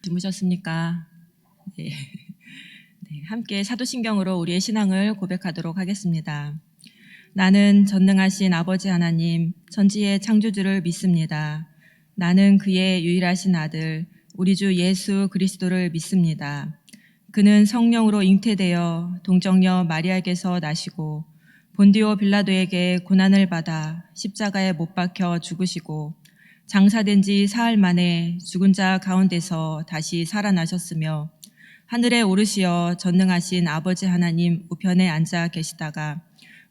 주무셨습니까? 네. 네, 함께 사도신경으로 우리의 신앙을 고백하도록 하겠습니다. 나는 전능하신 아버지 하나님, 천지의 창조주를 믿습니다. 나는 그의 유일하신 아들, 우리 주 예수 그리스도를 믿습니다. 그는 성령으로 잉태되어 동정녀 마리아에게서 나시고 본디오 빌라도에게 고난을 받아 십자가에 못 박혀 죽으시고 장사된 지 사흘 만에 죽은 자 가운데서 다시 살아나셨으며 하늘에 오르시어 전능하신 아버지 하나님 우편에 앉아 계시다가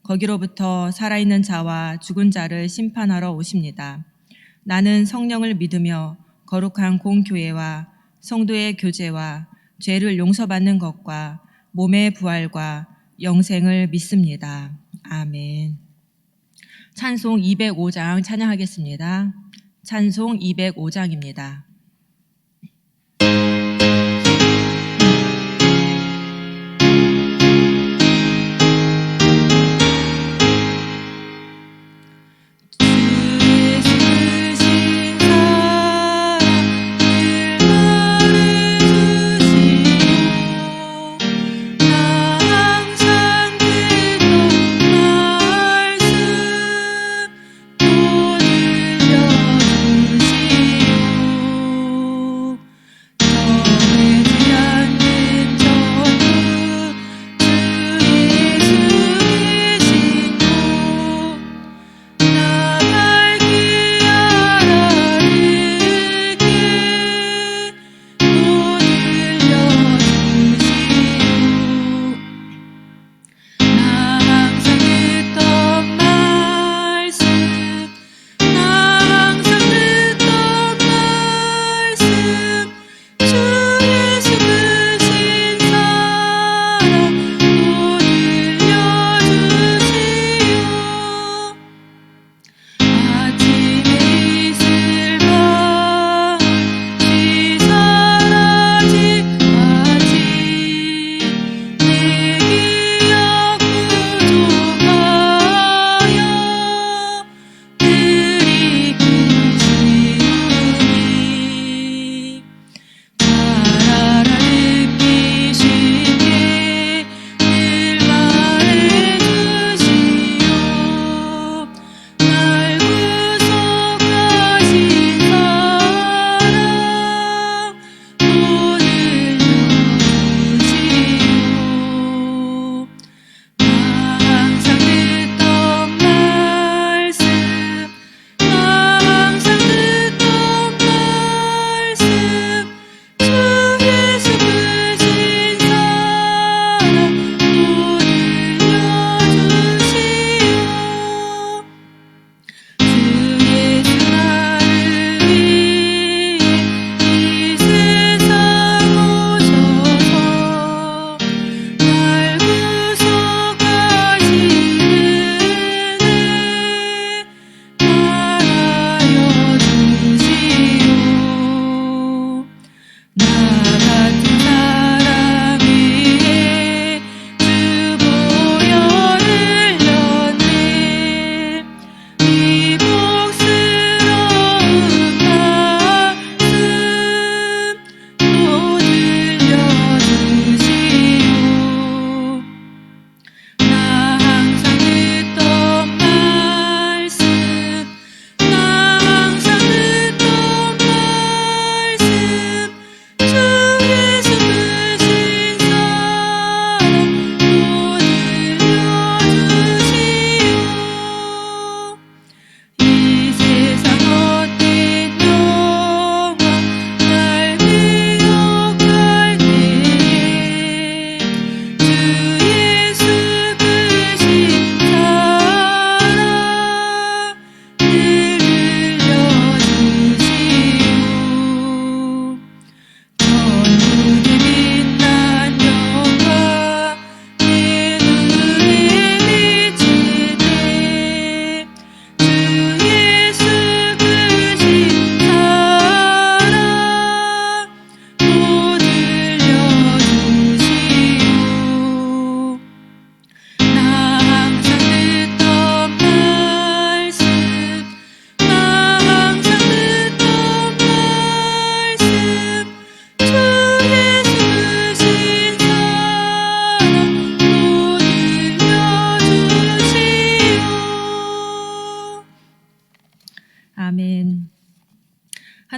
거기로부터 살아있는 자와 죽은 자를 심판하러 오십니다. 나는 성령을 믿으며 거룩한 공교회와 성도의 교제와 죄를 용서받는 것과 몸의 부활과 영생을 믿습니다. 아멘. 찬송 205장 찬양하겠습니다. 찬송 205장입니다.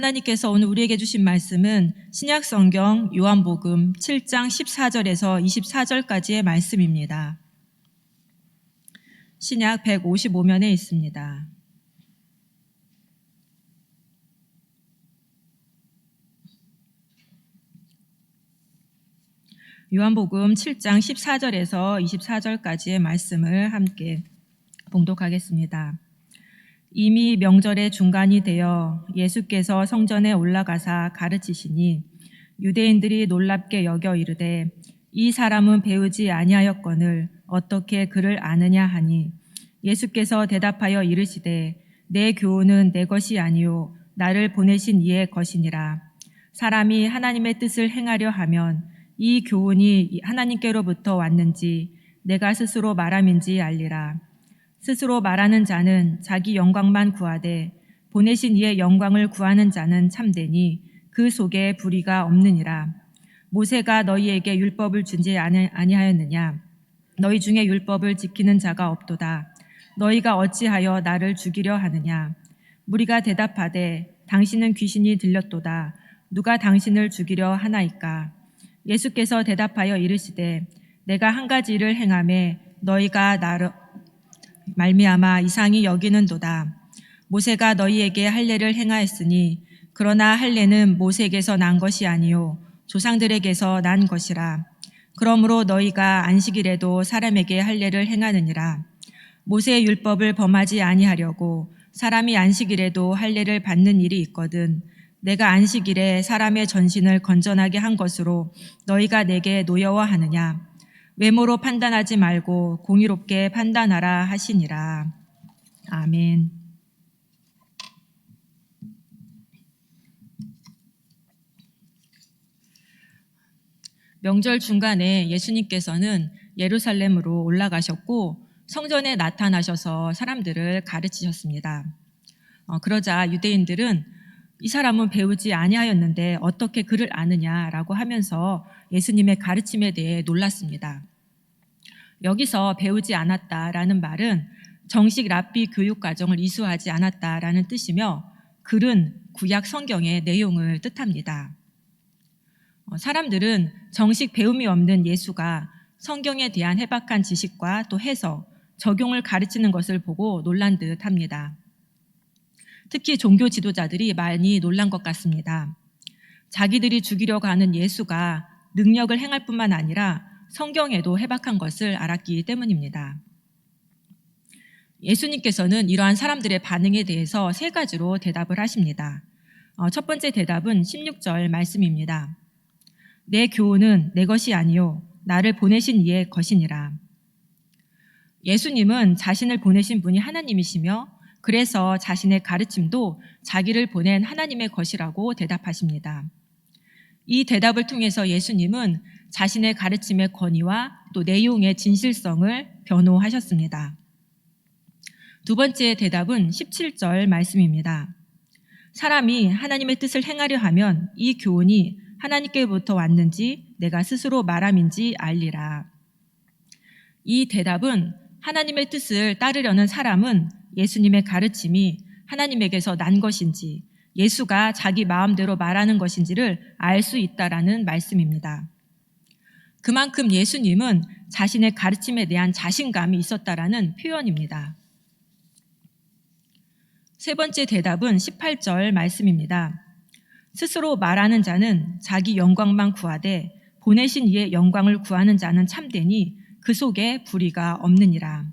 하나님께서 오늘 우리에게 주신 말씀은 신약성경 요한복음 7장 14절에서 24절까지의 말씀입니다. 신약 155면에 있습니다. 요한복음 7장 14절에서 24절까지의 말씀을 함께 봉독하겠습니다. 이미 명절의 중간이 되어 예수께서 성전에 올라가사 가르치시니 유대인들이 놀랍게 여겨 이르되 이 사람은 배우지 아니하였거늘 어떻게 그를 아느냐 하니 예수께서 대답하여 이르시되 내 교훈은 내 것이 아니요 나를 보내신 이의 것이니라. 사람이 하나님의 뜻을 행하려 하면 이 교훈이 하나님께로부터 왔는지 내가 스스로 말함인지 알리라. 스스로 말하는 자는 자기 영광만 구하되 보내신 이의 영광을 구하는 자는 참되니 그 속에 불의가 없느니라. 모세가 너희에게 율법을 준지 아니하였느냐? 너희 중에 율법을 지키는 자가 없도다. 너희가 어찌하여 나를 죽이려 하느냐? 무리가 대답하되 당신은 귀신이 들렸도다. 누가 당신을 죽이려 하나이까? 예수께서 대답하여 이르시되 내가 한 가지 일을 행하매 너희가 나를 말미암아 이상히 여기는도다. 모세가 너희에게 할례를 행하였으니 그러나 할례는 모세에게서 난 것이 아니요 조상들에게서 난 것이라. 그러므로 너희가 안식일에도 사람에게 할례를 행하느니라. 모세의 율법을 범하지 아니하려고 사람이 안식일에도 할례를 받는 일이 있거든 내가 안식일에 사람의 전신을 건전하게 한 것으로 너희가 내게 노여워하느냐? 외모로 판단하지 말고 공의롭게 판단하라 하시니라. 아멘. 명절 중간에 예수님께서는 예루살렘으로 올라가셨고 성전에 나타나셔서 사람들을 가르치셨습니다. 그러자 유대인들은 이 사람은 배우지 아니하였는데 어떻게 그를 아느냐라고 하면서 예수님의 가르침에 대해 놀랐습니다. 여기서 배우지 않았다라는 말은 정식 랍비 교육 과정을 이수하지 않았다라는 뜻이며 글은 구약 성경의 내용을 뜻합니다. 사람들은 정식 배움이 없는 예수가 성경에 대한 해박한 지식과 또 해석, 적용을 가르치는 것을 보고 놀란 듯 합니다. 특히 종교 지도자들이 많이 놀란 것 같습니다. 자기들이 죽이려고 하는 예수가 능력을 행할 뿐만 아니라 성경에도 해박한 것을 알았기 때문입니다. 예수님께서는 이러한 사람들의 반응에 대해서 세 가지로 대답을 하십니다. 첫 번째 대답은 16절 말씀입니다. 내 교훈은 내 것이 아니요 나를 보내신 이의 것이니라. 예수님은 자신을 보내신 분이 하나님이시며 그래서 자신의 가르침도 자기를 보낸 하나님의 것이라고 대답하십니다. 이 대답을 통해서 예수님은 자신의 가르침의 권위와 또 내용의 진실성을 변호하셨습니다. 두 번째 대답은 17절 말씀입니다. 사람이 하나님의 뜻을 행하려 하면 이 교훈이 하나님께로부터 왔는지 내가 스스로 말함인지 알리라. 이 대답은 하나님의 뜻을 따르려는 사람은 예수님의 가르침이 하나님에게서 난 것인지 예수가 자기 마음대로 말하는 것인지를 알 수 있다라는 말씀입니다. 그만큼 예수님은 자신의 가르침에 대한 자신감이 있었다라는 표현입니다. 세 번째 대답은 18절 말씀입니다. 스스로 말하는 자는 자기 영광만 구하되 보내신 이의 영광을 구하는 자는 참되니 그 속에 불의가 없느니라.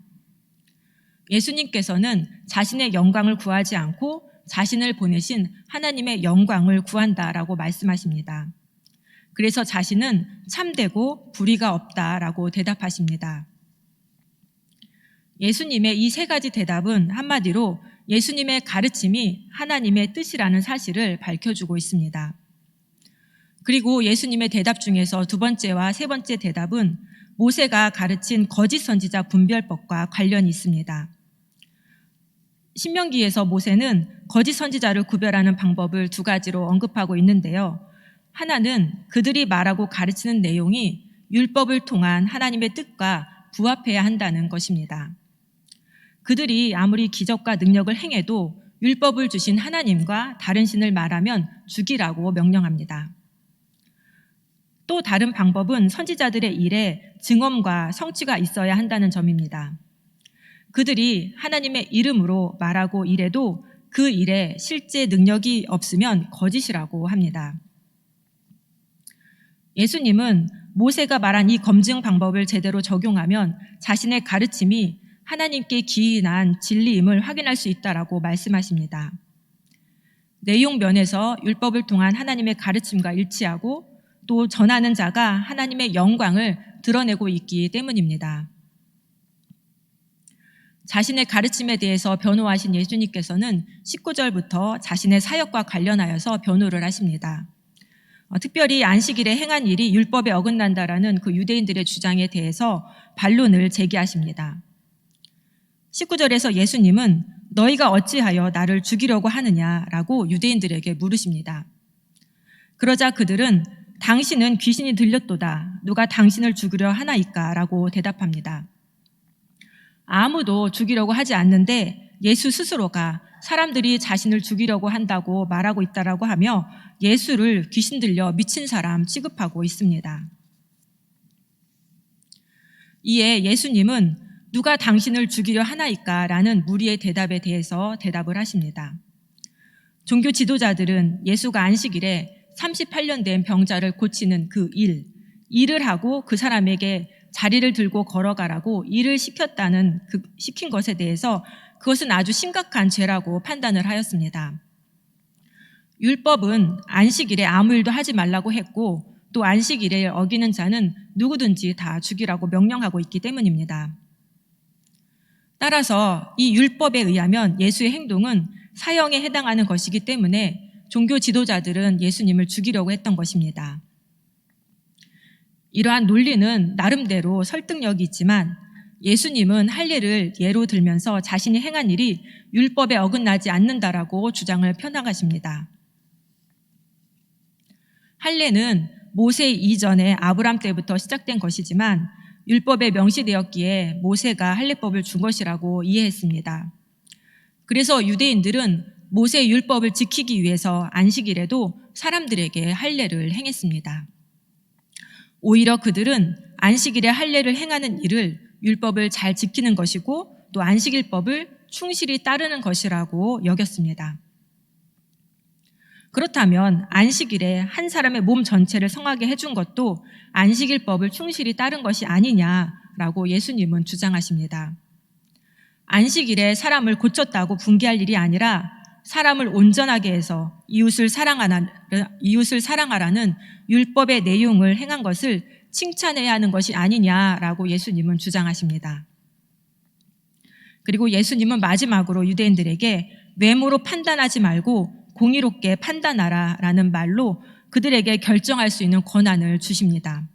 예수님께서는 자신의 영광을 구하지 않고 자신을 보내신 하나님의 영광을 구한다라고 말씀하십니다. 그래서 자신은 참되고 불의가 없다라고 대답하십니다. 예수님의 이 세 가지 대답은 한마디로 예수님의 가르침이 하나님의 뜻이라는 사실을 밝혀주고 있습니다. 그리고 예수님의 대답 중에서 두 번째와 세 번째 대답은 모세가 가르친 거짓 선지자 분별법과 관련이 있습니다. 신명기에서 모세는 거짓 선지자를 구별하는 방법을 두 가지로 언급하고 있는데요. 하나는 그들이 말하고 가르치는 내용이 율법을 통한 하나님의 뜻과 부합해야 한다는 것입니다. 그들이 아무리 기적과 능력을 행해도 율법을 주신 하나님과 다른 신을 말하면 죽이라고 명령합니다. 또 다른 방법은 선지자들의 일에 증언과 성취가 있어야 한다는 점입니다. 그들이 하나님의 이름으로 말하고 이래도 그 일에 실제 능력이 없으면 거짓이라고 합니다. 예수님은 모세가 말한 이 검증 방법을 제대로 적용하면 자신의 가르침이 하나님께 기인한 진리임을 확인할 수 있다라고 말씀하십니다. 내용 면에서 율법을 통한 하나님의 가르침과 일치하고 또 전하는 자가 하나님의 영광을 드러내고 있기 때문입니다. 자신의 가르침에 대해서 변호하신 예수님께서는 19절부터 자신의 사역과 관련하여서 변호를 하십니다. 특별히 안식일에 행한 일이 율법에 어긋난다라는 그 유대인들의 주장에 대해서 반론을 제기하십니다. 19절에서 예수님은 너희가 어찌하여 나를 죽이려고 하느냐라고 유대인들에게 물으십니다. 그러자 그들은 당신은 귀신이 들렸도다. 누가 당신을 죽이려 하나이까? 라고 대답합니다. 아무도 죽이려고 하지 않는데 예수 스스로가 사람들이 자신을 죽이려고 한다고 말하고 있다라고 하며 예수를 귀신 들려 미친 사람 취급하고 있습니다. 이에 예수님은 누가 당신을 죽이려 하나이까? 라는 무리의 대답에 대해서 대답을 하십니다. 종교 지도자들은 예수가 안식일에 38년 된 병자를 고치는 그 일을 하고 그 사람에게 자리를 들고 걸어가라고 일을 시킨 것에 대해서 그것은 아주 심각한 죄라고 판단을 하였습니다. 율법은 안식일에 아무 일도 하지 말라고 했고 또 안식일에 어기는 자는 누구든지 다 죽이라고 명령하고 있기 때문입니다. 따라서 이 율법에 의하면 예수의 행동은 사형에 해당하는 것이기 때문에 종교 지도자들은 예수님을 죽이려고 했던 것입니다. 이러한 논리는 나름대로 설득력이 있지만 예수님은 할례를 예로 들면서 자신이 행한 일이 율법에 어긋나지 않는다라고 주장을 펴나가십니다. 할례는 모세 이전에 아브람 때부터 시작된 것이지만 율법에 명시되었기에 모세가 할례법을 준 것이라고 이해했습니다. 그래서 유대인들은 모세의 율법을 지키기 위해서 안식일에도 사람들에게 할례를 행했습니다. 오히려 그들은 안식일에 할례를 행하는 일을 율법을 잘 지키는 것이고 또 안식일법을 충실히 따르는 것이라고 여겼습니다. 그렇다면 안식일에 한 사람의 몸 전체를 성하게 해준 것도 안식일법을 충실히 따른 것이 아니냐라고 예수님은 주장하십니다. 안식일에 사람을 고쳤다고 붕괴할 일이 아니라 사람을 온전하게 해서 이웃을 사랑하라는 율법의 내용을 행한 것을 칭찬해야 하는 것이 아니냐라고 예수님은 주장하십니다. 그리고 예수님은 마지막으로 유대인들에게 외모로 판단하지 말고 공의롭게 판단하라라는 말로 그들에게 결정할 수 있는 권한을 주십니다.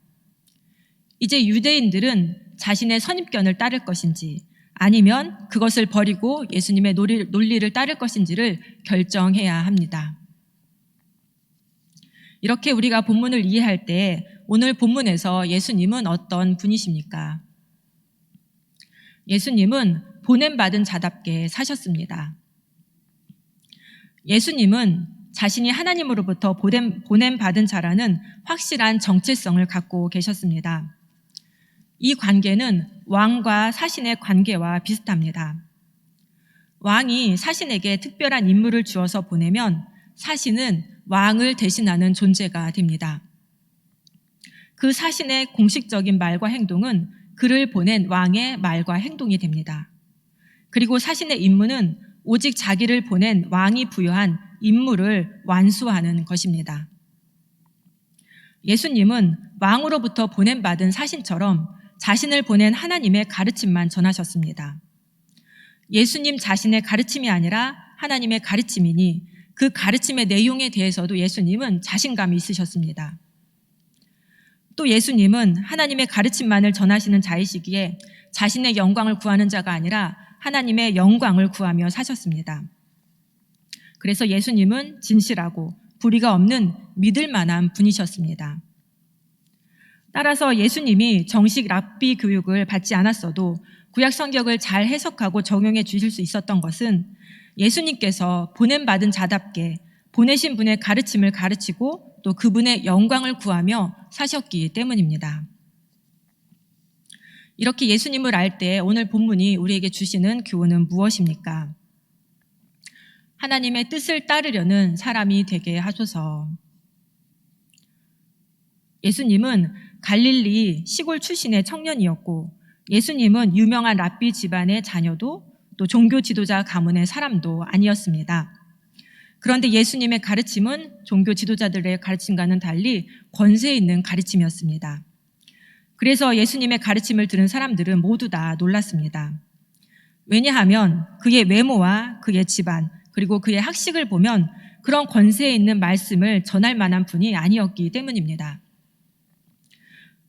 이제 유대인들은 자신의 선입견을 따를 것인지 아니면 그것을 버리고 예수님의 논리를 따를 것인지를 결정해야 합니다. 이렇게 우리가 본문을 이해할 때 오늘 본문에서 예수님은 어떤 분이십니까? 예수님은 보냄받은 자답게 사셨습니다. 예수님은 자신이 하나님으로부터 보냄받은 자라는 확실한 정체성을 갖고 계셨습니다. 이 관계는 왕과 사신의 관계와 비슷합니다. 왕이 사신에게 특별한 임무를 주어서 보내면 사신은 왕을 대신하는 존재가 됩니다. 그 사신의 공식적인 말과 행동은 그를 보낸 왕의 말과 행동이 됩니다. 그리고 사신의 임무는 오직 자기를 보낸 왕이 부여한 임무를 완수하는 것입니다. 예수님은 왕으로부터 보냄받은 사신처럼 자신을 보낸 하나님의 가르침만 전하셨습니다. 예수님 자신의 가르침이 아니라 하나님의 가르침이니 그 가르침의 내용에 대해서도 예수님은 자신감이 있으셨습니다. 또 예수님은 하나님의 가르침만을 전하시는 자이시기에 자신의 영광을 구하는 자가 아니라 하나님의 영광을 구하며 사셨습니다. 그래서 예수님은 진실하고 불의가 없는 믿을 만한 분이셨습니다. 따라서 예수님이 정식 랍비 교육을 받지 않았어도 구약 성경을 잘 해석하고 적용해 주실 수 있었던 것은 예수님께서 보냄받은 자답게 보내신 분의 가르침을 가르치고 또 그분의 영광을 구하며 사셨기 때문입니다. 이렇게 예수님을 알 때 오늘 본문이 우리에게 주시는 교훈은 무엇입니까? 하나님의 뜻을 따르려는 사람이 되게 하소서. 예수님은 갈릴리 시골 출신의 청년이었고 예수님은 유명한 랍비 집안의 자녀도 또 종교 지도자 가문의 사람도 아니었습니다. 그런데 예수님의 가르침은 종교 지도자들의 가르침과는 달리 권세 있는 가르침이었습니다. 그래서 예수님의 가르침을 들은 사람들은 모두 다 놀랐습니다. 왜냐하면 그의 외모와 그의 집안 그리고 그의 학식을 보면 그런 권세 있는 말씀을 전할 만한 분이 아니었기 때문입니다.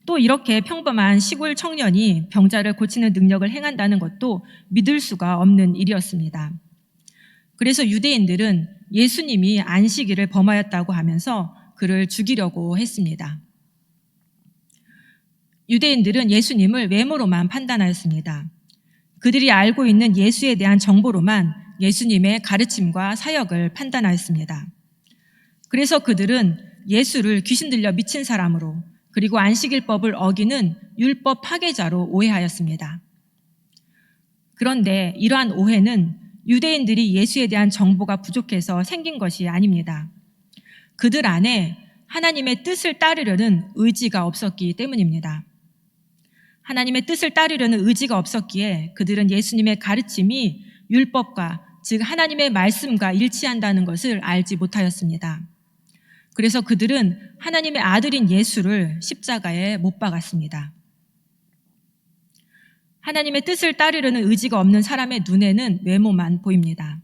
또 이렇게 평범한 시골 청년이 병자를 고치는 능력을 행한다는 것도 믿을 수가 없는 일이었습니다. 그래서 유대인들은 예수님이 안식일을 범하였다고 하면서 그를 죽이려고 했습니다. 유대인들은 예수님을 외모로만 판단하였습니다. 그들이 알고 있는 예수에 대한 정보로만 예수님의 가르침과 사역을 판단하였습니다. 그래서 그들은 예수를 귀신 들려 미친 사람으로 그리고 안식일법을 어기는 율법 파괴자로 오해하였습니다. 그런데 이러한 오해는 유대인들이 예수에 대한 정보가 부족해서 생긴 것이 아닙니다. 그들 안에 하나님의 뜻을 따르려는 의지가 없었기 때문입니다. 하나님의 뜻을 따르려는 의지가 없었기에 그들은 예수님의 가르침이 율법과 즉 하나님의 말씀과 일치한다는 것을 알지 못하였습니다. 그래서 그들은 하나님의 아들인 예수를 십자가에 못 박았습니다. 하나님의 뜻을 따르려는 의지가 없는 사람의 눈에는 외모만 보입니다.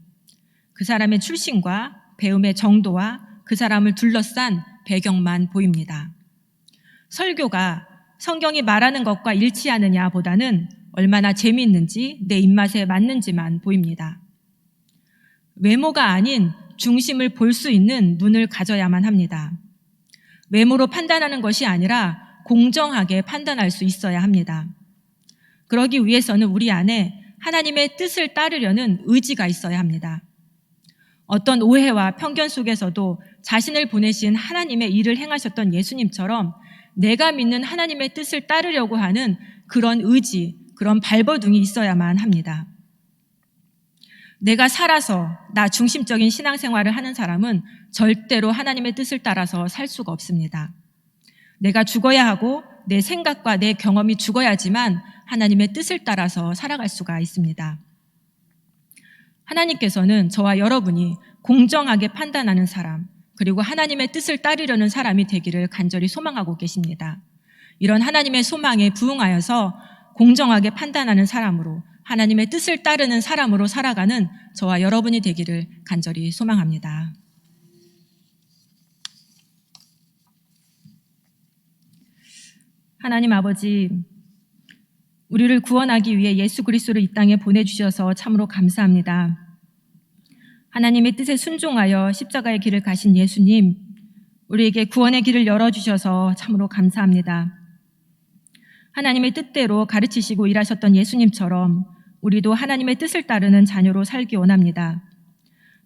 그 사람의 출신과 배움의 정도와 그 사람을 둘러싼 배경만 보입니다. 설교가 성경이 말하는 것과 일치하느냐 보다는 얼마나 재미있는지 내 입맛에 맞는지만 보입니다. 외모가 아닌 중심을 볼 수 있는 눈을 가져야만 합니다. 외모로 판단하는 것이 아니라 공정하게 판단할 수 있어야 합니다. 그러기 위해서는 우리 안에 하나님의 뜻을 따르려는 의지가 있어야 합니다. 어떤 오해와 편견 속에서도 자신을 보내신 하나님의 일을 행하셨던 예수님처럼 내가 믿는 하나님의 뜻을 따르려고 하는 그런 의지, 그런 발버둥이 있어야만 합니다. 내가 살아서 나 중심적인 신앙생활을 하는 사람은 절대로 하나님의 뜻을 따라서 살 수가 없습니다. 내가 죽어야 하고 내 생각과 내 경험이 죽어야지만 하나님의 뜻을 따라서 살아갈 수가 있습니다. 하나님께서는 저와 여러분이 공정하게 판단하는 사람, 그리고 하나님의 뜻을 따르려는 사람이 되기를 간절히 소망하고 계십니다. 이런 하나님의 소망에 부응하여서 공정하게 판단하는 사람으로 하나님의 뜻을 따르는 사람으로 살아가는 저와 여러분이 되기를 간절히 소망합니다. 하나님 아버지, 우리를 구원하기 위해 예수 그리스도를 이 땅에 보내주셔서 참으로 감사합니다. 하나님의 뜻에 순종하여 십자가의 길을 가신 예수님, 우리에게 구원의 길을 열어주셔서 참으로 감사합니다. 하나님의 뜻대로 가르치시고 일하셨던 예수님처럼 우리도 하나님의 뜻을 따르는 자녀로 살기 원합니다.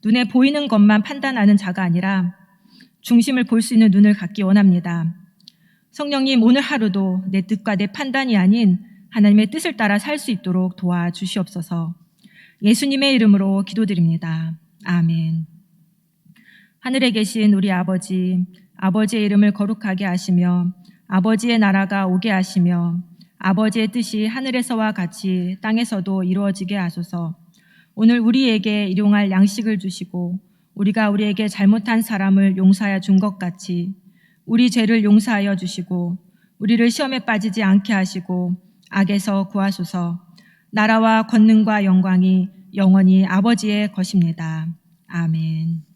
눈에 보이는 것만 판단하는 자가 아니라 중심을 볼 수 있는 눈을 갖기 원합니다. 성령님, 오늘 하루도 내 뜻과 내 판단이 아닌 하나님의 뜻을 따라 살 수 있도록 도와주시옵소서. 예수님의 이름으로 기도드립니다. 아멘. 하늘에 계신 우리 아버지, 아버지의 이름을 거룩하게 하시며 아버지의 나라가 오게 하시며 아버지의 뜻이 하늘에서와 같이 땅에서도 이루어지게 하소서. 오늘 우리에게 일용할 양식을 주시고 우리가 우리에게 잘못한 사람을 용서하여 준 것 같이 우리 죄를 용서하여 주시고 우리를 시험에 빠지지 않게 하시고 악에서 구하소서. 나라와 권능과 영광이 영원히 아버지의 것입니다. 아멘.